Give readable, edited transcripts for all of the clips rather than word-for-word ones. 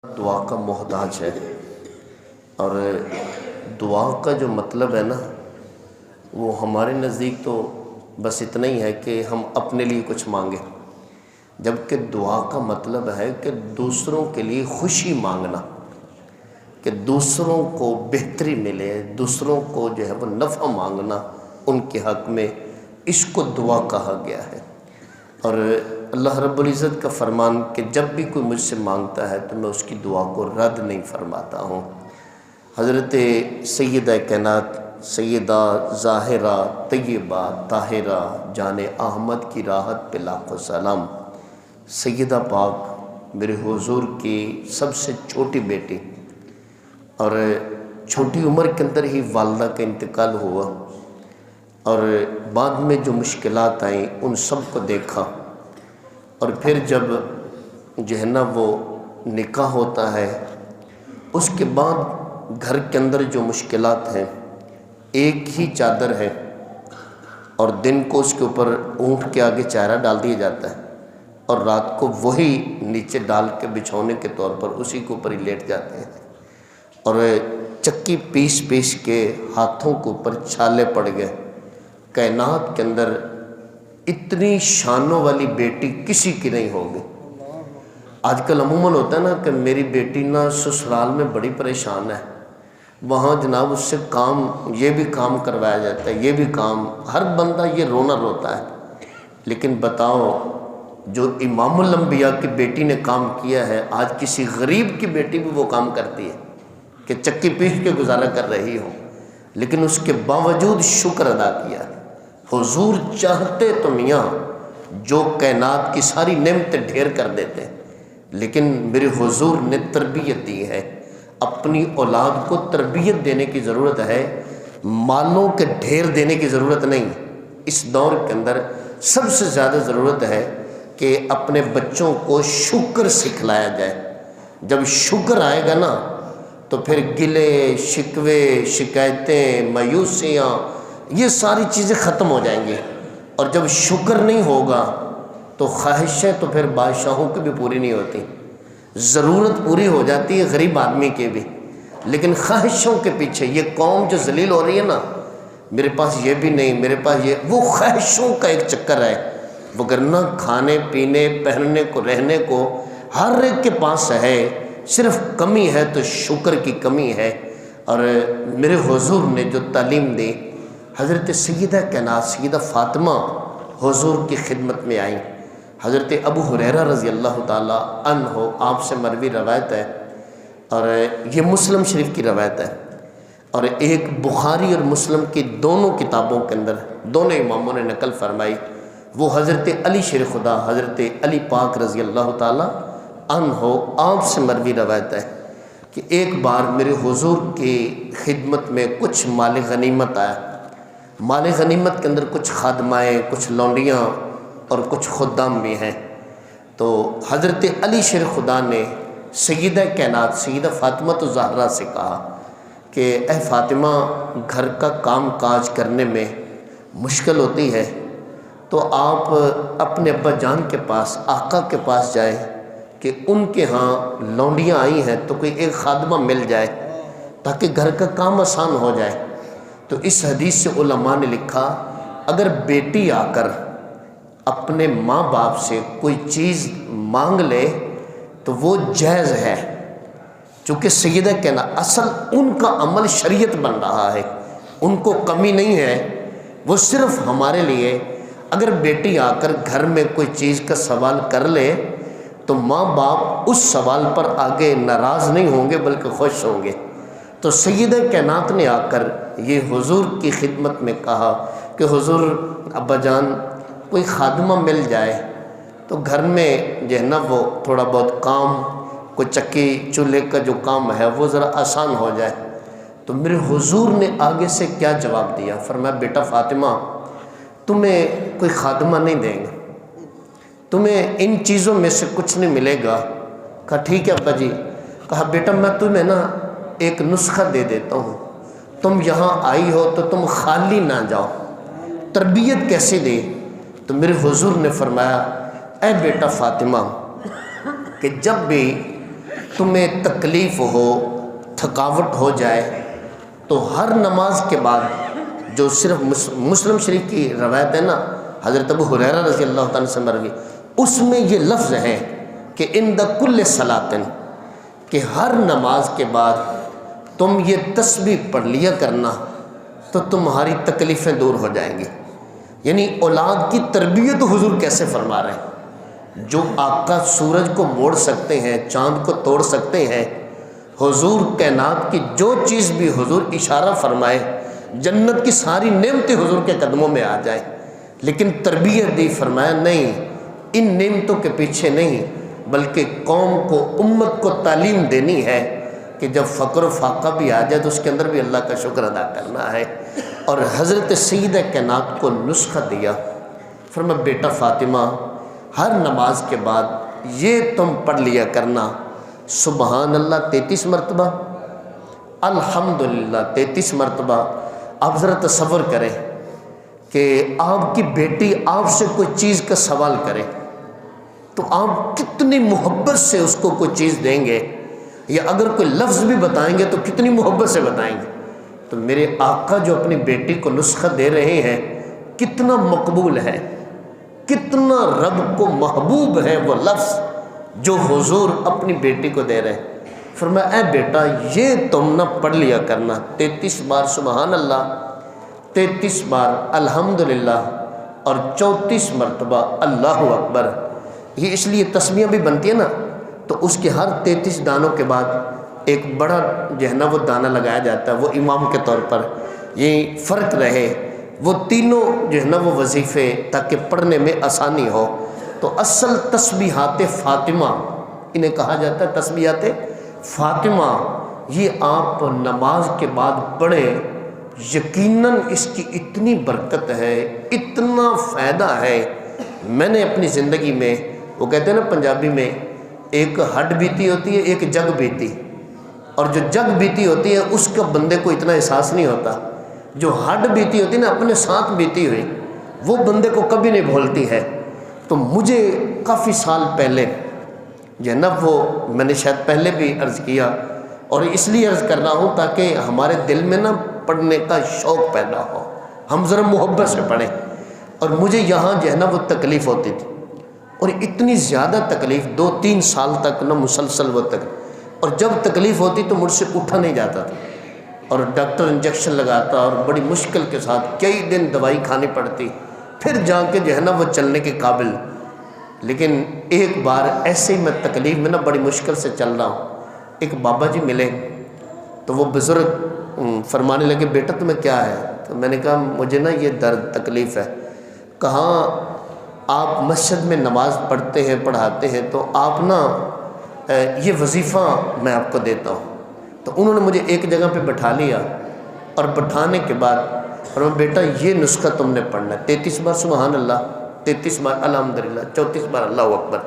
دعا کا محتاج ہے، اور دعا کا جو مطلب ہے نا وہ ہمارے نزدیک تو بس اتنا ہی ہے کہ ہم اپنے لیے کچھ مانگیں، جبکہ دعا کا مطلب ہے کہ دوسروں کے لیے خوشی مانگنا، کہ دوسروں کو بہتری ملے، دوسروں کو جو ہے وہ نفع مانگنا ان کے حق میں، اس کو دعا کہا گیا ہے۔ اور اللہ رب العزت کا فرمان کہ جب بھی کوئی مجھ سے مانگتا ہے تو میں اس کی دعا کو رد نہیں فرماتا ہوں۔ حضرت سیدہ کائنات سیدہ ظاہرہ طیبہ طاہرہ جان احمد کی راحت پہ لاکھوں سلام۔ سیدہ پاک میرے حضور کی سب سے چھوٹی بیٹی، اور چھوٹی عمر کے اندر ہی والدہ کا انتقال ہوا، اور بعد میں جو مشکلات آئیں ان سب کو دیکھا، اور پھر جب جو ہے نا وہ نکاح ہوتا ہے، اس کے بعد گھر کے اندر جو مشکلات ہیں، ایک ہی چادر ہے اور دن کو اس کے اوپر اونٹ کے آگے چارہ ڈال دیا جاتا ہے، اور رات کو وہی نیچے ڈال کے بچھونے کے طور پر اسی کے اوپر ہی لیٹ جاتے ہیں، اور چکی پیس پیس کے ہاتھوں کے اوپر چھالے پڑ گئے۔ کائنات کے اندر اتنی شانوں والی بیٹی کسی کی نہیں ہوگی۔ آج کل عموماً ہوتا ہے نا کہ میری بیٹی نا سسرال میں بڑی پریشان ہے، وہاں جناب اس سے کام، یہ بھی کام کروایا جاتا ہے، یہ بھی کام، ہر بندہ یہ رونا روتا ہے۔ لیکن بتاؤ، جو امام الانبیاء کی بیٹی نے کام کیا ہے، آج کسی غریب کی بیٹی بھی وہ کام کرتی ہے کہ چکی پیس کے گزارا کر رہی ہو، لیکن اس کے باوجود شکر ادا کیا۔ حضور چاہتے تو میاں جو کائنات کی ساری نعمتیں ڈھیر کر دیتے، لیکن میرے حضور نے تربیت دی ہے۔ اپنی اولاد کو تربیت دینے کی ضرورت ہے، مالوں کے ڈھیر دینے کی ضرورت نہیں۔ اس دور کے اندر سب سے زیادہ ضرورت ہے کہ اپنے بچوں کو شکر سکھلایا جائے۔ جب شکر آئے گا نا تو پھر گلے شکوے شکایتیں مایوسیاں یہ ساری چیزیں ختم ہو جائیں گی، اور جب شکر نہیں ہوگا تو خواہشیں تو پھر بادشاہوں کی بھی پوری نہیں ہوتی۔ ضرورت پوری ہو جاتی ہے غریب آدمی کے بھی، لیکن خواہشوں کے پیچھے یہ قوم جو ذلیل ہو رہی ہے نا، میرے پاس یہ بھی نہیں، میرے پاس یہ، وہ خواہشوں کا ایک چکر ہے، وگرنہ کھانے پینے پہننے کو رہنے کو ہر ایک کے پاس ہے، صرف کمی ہے تو شکر کی کمی ہے۔ اور میرے حضور نے جو تعلیم دی، حضرت سیدہ کائنات سیدہ فاطمہ حضور کی خدمت میں آئیں۔ حضرت ابو ہریرہ رضی اللہ تعالیٰ عنہ آپ سے مروی روایت ہے، اور یہ مسلم شریف کی روایت ہے، اور ایک بخاری اور مسلم کی دونوں کتابوں کے اندر دونوں اماموں نے نقل فرمائی۔ وہ حضرت علی شیر خدا حضرت علی پاک رضی اللہ تعالیٰ عنہ آپ سے مروی روایت ہے کہ ایک بار میرے حضور کی خدمت میں کچھ مال غنیمت آیا۔ مال غنیمت کے اندر کچھ خادمائیں، کچھ لونڈیاں اور کچھ خدام بھی ہیں۔ تو حضرت علی شیر خدا نے سیدہ کائنات سیدہ فاطمہ الزہرا سے کہا کہ اے فاطمہ، گھر کا کام کاج کرنے میں مشکل ہوتی ہے، تو آپ اپنے ابا جان کے پاس آقا کے پاس جائیں کہ ان کے ہاں لونڈیاں آئی ہیں تو کوئی ایک خادمہ مل جائے تاکہ گھر کا کام آسان ہو جائے۔ تو اس حدیث سے علماء نے لکھا، اگر بیٹی آ کر اپنے ماں باپ سے کوئی چیز مانگ لے تو وہ جائز ہے، چونکہ سیدہ کہنا اصل ان کا عمل شریعت بن رہا ہے، ان کو کمی نہیں ہے، وہ صرف ہمارے لیے۔ اگر بیٹی آ کر گھر میں کوئی چیز کا سوال کر لے تو ماں باپ اس سوال پر آگے ناراض نہیں ہوں گے بلکہ خوش ہوں گے۔ تو سیدہ کائنات نے آ کر یہ حضور کی خدمت میں کہا کہ حضور ابا جان، کوئی خادمہ مل جائے تو گھر میں جو ہے نا وہ تھوڑا بہت کام، کوئی چکی چولہے کا جو کام ہے وہ ذرا آسان ہو جائے۔ تو میرے حضور نے آگے سے کیا جواب دیا؟ فرمایا، بیٹا فاطمہ، تمہیں کوئی خادمہ نہیں دیں گے، تمہیں ان چیزوں میں سے کچھ نہیں ملے گا۔ کہا ٹھیک ہے ابا جی۔ کہا بیٹا میں تمہیں نا ایک نسخہ دے دیتا ہوں، تم یہاں آئی ہو تو تم خالی نہ جاؤ۔ تربیت کیسے دی؟ تو میرے حضور نے فرمایا، اے بیٹا فاطمہ، کہ جب بھی تمہیں تکلیف ہو، تھکاوٹ ہو جائے، تو ہر نماز کے بعد، جو صرف مسلم شریف کی روایت ہے نا، حضرت ابو ہریرہ رضی اللہ تعالیٰ سے مروی، اس میں یہ لفظ ہے کہ عند کل صلاۃ، کہ ہر نماز کے بعد تم یہ تسبیح پڑھ لیا کرنا تو تمہاری تکلیفیں دور ہو جائیں گی۔ یعنی اولاد کی تربیت حضور کیسے فرما رہے ہیں؟ جو آقا سورج کو موڑ سکتے ہیں، چاند کو توڑ سکتے ہیں، حضور کائنات کی جو چیز بھی حضور اشارہ فرمائے، جنت کی ساری نعمتیں حضور کے قدموں میں آ جائیں، لیکن تربیت دی، فرمایا نہیں، ان نعمتوں کے پیچھے نہیں، بلکہ قوم کو، امت کو تعلیم دینی ہے کہ جب فقر و فاقہ بھی آ جائے تو اس کے اندر بھی اللہ کا شکر ادا کرنا ہے۔ اور حضرت سیدہ کائنات کو نسخہ دیا، فرمایا بیٹا فاطمہ، ہر نماز کے بعد یہ تم پڑھ لیا کرنا، سبحان اللہ 33 مرتبہ، الحمدللہ 33 مرتبہ۔ آپ ذرا تصور کریں کہ آپ کی بیٹی آپ سے کوئی چیز کا سوال کرے تو آپ کتنی محبت سے اس کو کوئی چیز دیں گے، یا اگر کوئی لفظ بھی بتائیں گے تو کتنی محبت سے بتائیں گے۔ تو میرے آقا جو اپنی بیٹی کو نسخہ دے رہے ہیں، کتنا مقبول ہے، کتنا رب کو محبوب ہے وہ لفظ جو حضور اپنی بیٹی کو دے رہے ہیں۔ فرمایا اے بیٹا یہ تم نہ پڑھ لیا کرنا 33 بار سبحان اللہ، 33 بار الحمدللہ، اور 34 مرتبہ اللہ اکبر۔ یہ اس لیے تسبیحیں بھی بنتی ہے نا، تو اس کے ہر 33 دانوں کے بعد ایک بڑا جو ہے نا وہ دانہ لگایا جاتا ہے، وہ امام کے طور پر، یہ فرق رہے، وہ تینوں جو ہے نا وہ وظیفے، تاکہ پڑھنے میں آسانی ہو۔ تو اصل تسبیحات فاطمہ انہیں کہا جاتا ہے، تسبیحات فاطمہ، یہ آپ نماز کے بعد پڑھیں، یقیناً اس کی اتنی برکت ہے، اتنا فائدہ ہے۔ میں نے اپنی زندگی میں، وہ کہتے ہیں نا پنجابی میں، ایک ہڈ بیتی ہوتی ہے، ایک جگ بیتی، اور جو جگ بیتی ہوتی ہے اس کا بندے کو اتنا احساس نہیں ہوتا، جو ہڈ بیتی ہوتی ہے نا اپنے ساتھ بیتی ہوئی، وہ بندے کو کبھی نہیں بھولتی ہے۔ تو مجھے کافی سال پہلے جو ہے نا وہ، میں نے شاید پہلے بھی عرض کیا، اور اس لیے عرض کر رہا ہوں تاکہ ہمارے دل میں نا پڑھنے کا شوق پیدا ہو، ہم ذرا محبت سے پڑھیں۔ اور مجھے یہاں جو ہے نا وہ تکلیف ہوتی تھی، اور اتنی زیادہ تکلیف، 2-3 سال تک نا مسلسل وہ تکلیف، اور جب تکلیف ہوتی تو مجھ سے اٹھا نہیں جاتا تھا، اور ڈاکٹر انجیکشن لگاتا، اور بڑی مشکل کے ساتھ کئی دن دوائی کھانی پڑتی، پھر جا کے جو ہے نا وہ چلنے کے قابل۔ لیکن ایک بار ایسے ہی میں تکلیف میں نا بڑی مشکل سے چل رہا ہوں، ایک بابا جی ملے، تو وہ بزرگ فرمانے لگے بیٹا تمہیں کیا ہے؟ تو میں نے کہا مجھے نا یہ درد تکلیف ہے۔ کہاں آپ مسجد میں نماز پڑھتے ہیں، پڑھاتے ہیں، تو آپ نا یہ وظیفہ میں آپ کو دیتا ہوں۔ تو انہوں نے مجھے ایک جگہ پہ بٹھا لیا، اور بٹھانے کے بعد فرمایا بیٹا یہ نسخہ تم نے پڑھنا ہے، 33 بار سبحان اللہ، 33 بار الحمدللہ، 34 بار اللہ اکبر۔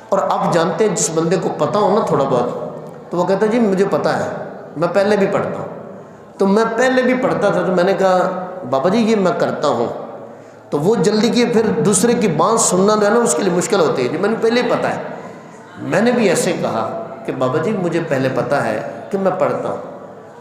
اور آپ جانتے ہیں جس بندے کو پتہ ہو نا تھوڑا بہت، تو وہ کہتا ہے جی مجھے پتہ ہے، میں پہلے بھی پڑھتا ہوں۔ تو میں پہلے بھی پڑھتا تھا، تو میں نے کہا بابا جی یہ میں کرتا ہوں، تو وہ جلدی کی پھر دوسرے کی بات سننا جو ہے نا اس کے لیے مشکل ہوتی ہے، جی میں نے پہلے ہی پتہ ہے۔ میں نے بھی ایسے کہا کہ بابا جی مجھے پہلے پتہ ہے کہ میں پڑھتا ہوں۔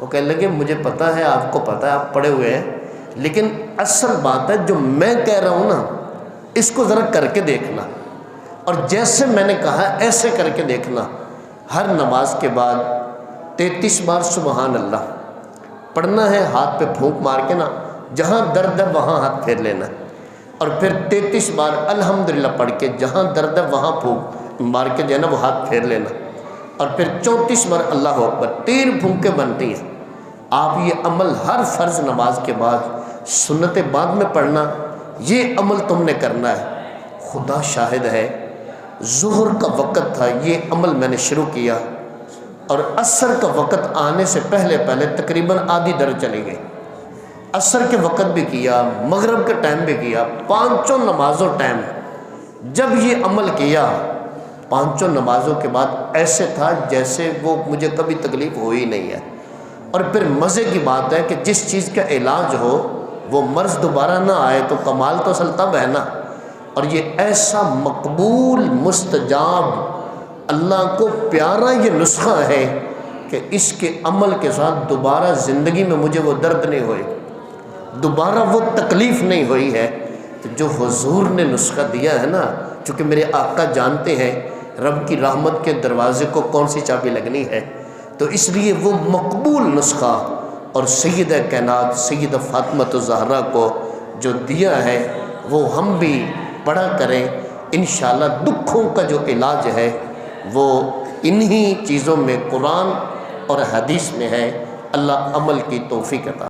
وہ کہنے لگے مجھے پتہ ہے، آپ کو پتہ ہے، آپ پڑھے ہوئے ہیں، لیکن اصل بات ہے جو میں کہہ رہا ہوں نا اس کو ذرا کر کے دیکھنا، اور جیسے میں نے کہا ایسے کر کے دیکھنا۔ ہر نماز کے بعد 33 بار سبحان اللہ پڑھنا ہے، ہاتھ پہ پھونک مار کے نا، جہاں درد ہے وہاں ہاتھ پھیر لینا ہے، اور پھر 33 بار الحمدللہ پڑھ کے جہاں درد ہے وہاں پھونک مار کے جو ہے نا وہ ہاتھ پھیر لینا، اور پھر 34 بار اللہ اکبر، 3 پھونکیں بنتی ہیں۔ آپ یہ عمل ہر فرض نماز کے بعد، سنت بعد میں پڑھنا، یہ عمل تم نے کرنا ہے۔ خدا شاہد ہے، ظہر کا وقت تھا، یہ عمل میں نے شروع کیا، اور عصر کا وقت آنے سے پہلے تقریباً آدھی درد چلی گئی۔ عصر کے وقت بھی کیا، مغرب کے ٹائم بھی کیا، 5 نمازوں ٹائم جب یہ عمل کیا، 5 نمازوں کے بعد ایسے تھا جیسے وہ مجھے کبھی تکلیف ہوئی نہیں ہے۔ اور پھر مزے کی بات ہے کہ جس چیز کا علاج ہو وہ مرض دوبارہ نہ آئے تو کمال تو اصل تب ہے نا۔ اور یہ ایسا مقبول مستجاب اللہ کو پیارا یہ نسخہ ہے کہ اس کے عمل کے ساتھ دوبارہ زندگی میں مجھے وہ درد نہیں ہوئے، دوبارہ وہ تکلیف نہیں ہوئی ہے۔ تو جو حضور نے نسخہ دیا ہے نا، چونکہ میرے آقا جانتے ہیں رب کی رحمت کے دروازے کو کون سی چابی لگنی ہے، تو اس لیے وہ مقبول نسخہ اور سیدہ کائنات سیدہ فاطمہ الزہرا کو جو دیا ہے وہ ہم بھی پڑھا کریں۔ انشاءاللہ دکھوں کا جو علاج ہے وہ انہی چیزوں میں قرآن اور حدیث میں ہے۔ اللہ عمل کی توفیق عطا